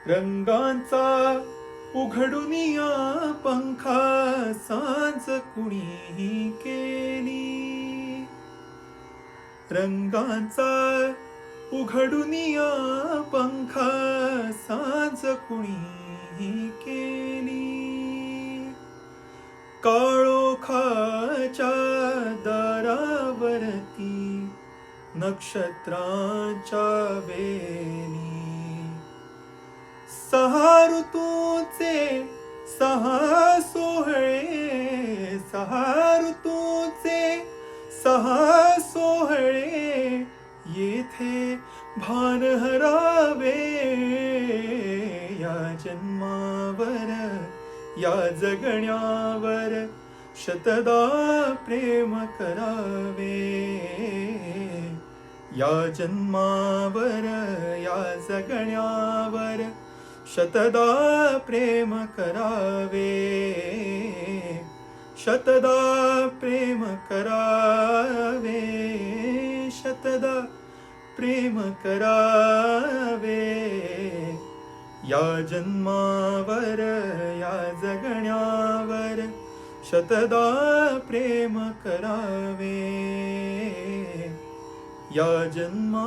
रंगांचा उघडुनिया पंखा सांज कुणी केली. रंगांचा उघडुनिया पंखा सांज कुणी केली. काळोखाच्या दारावरती नक्षत्रांच्या वेली. सहा ऋतूचे सहा सोहळे, सहा ऋतूचे सहा सोहळे, येथे भान हरावे. या जन्मावर या जगण्यावर शतदा प्रेम करावे. या जन्मावर या जगण्यावर शतदा प्रेम करावे. शतदा प्रेम करावे. शतदा प्रेम करावे. या जन्मावर या जगण्यावर शतदा प्रेम करावे. या जन्मा